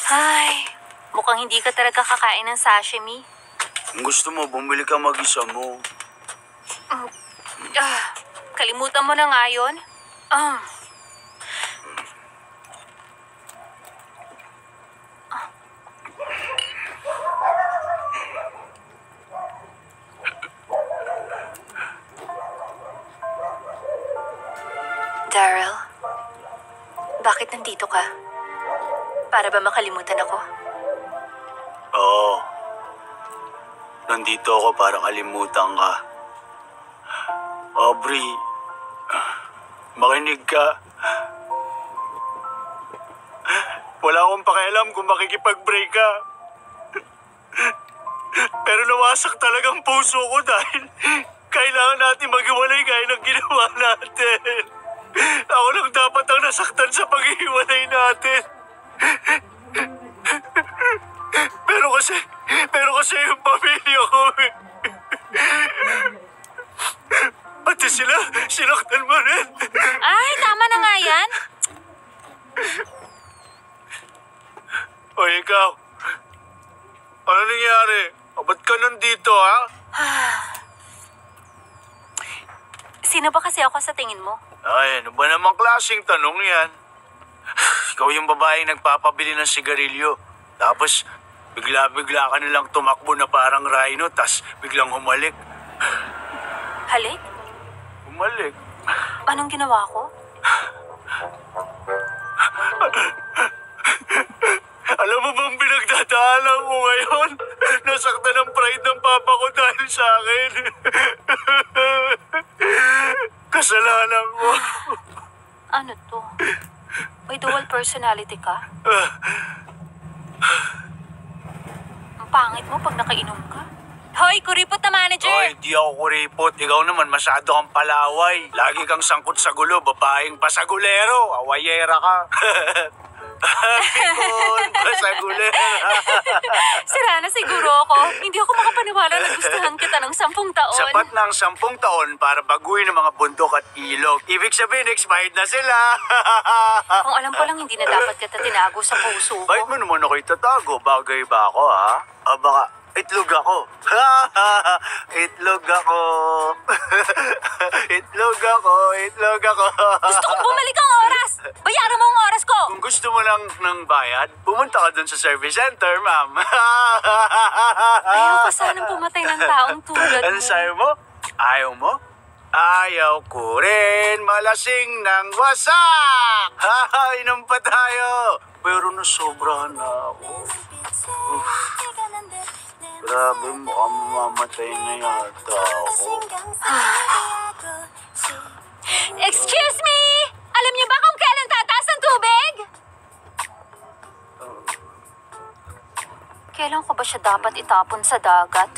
Ay, mukhang hindi ka talaga kakain ng sashimi. Kung gusto mo, bumili ka mag-isa mo. Kalimutan mo na nga yun. Daryl, bakit nandito ka? Para ba makalimutan ako? Oo. Nandito ako para kalimutan ka. Aubrey, makinig ka. Wala akong pakialam kung makikipag-break ka. Pero nawasak talagang puso ko dahil kailangan natin maghiwalay gaya ng ginawa natin. Ako lang dapat ang nasaktan sa paghihiwalay natin. Pero kasi yung pamilya ko pati sila, sinaktan mo rin. Ay, tama na nga yan. O ikaw, ano nangyari? Ba't ka nandito, ha? Sino ba kasi ako sa tingin mo? Ay, ano ba namang klaseng tanong yan? Ikaw yung babaeng nagpapabili ng sigarilyo. Tapos, bigla-bigla ka nilang tumakbo na parang rhino, tas biglang humalik. Halik? Humalik? Anong ginawa ko? Alam mo bang pinagdadaanan ko ngayon? Nasaktan ang pride ng papa ko dahil sa akin. Kasalanan ko. Ano to? May dual personality ka? Ang pangit mo pag nakainom ka. Hoy, kuripot na manager! Hoy, di ako kuripot. Ikaw naman masyado kang palaway. Lagi kang sangkot sa gulo, babaeng pasagulero. Awayera ka. Pikon, pasagulera. Sira na siguro ako. Hindi ako makapaniwala na gustuhan kita ng 10 taon. Sapat na ang 10 taon para baguhin ang mga bundok at ilog. Ibig sabihin, expired na sila. Kung alam ko lang hindi na dapat kita tinago sa puso ko. Bakit mo naman ako itatago? Bagay ba ako, ha? Baka itlog ako. Itlog ako. Itlog ako. Itlog ako. Gusto kong bumalik ang oras! Bayaran mo ang oras ko! Kung gusto mo lang ng bayad, pumunta ka dun sa service center, ma'am. Ayaw ko sanang pumatay ng taong tulad mo. Ano sayo mo? Ayaw mo? Ayaw ko rin malasing ng wasak! Inom pa tayo! Pero nasobrahan na ako. Grabe, mukhang mamamatay na yata ako. Excuse me! Alam niyo ba kung kailan tataas ang tubig? Kailan ko ba siya dapat itapon sa dagat?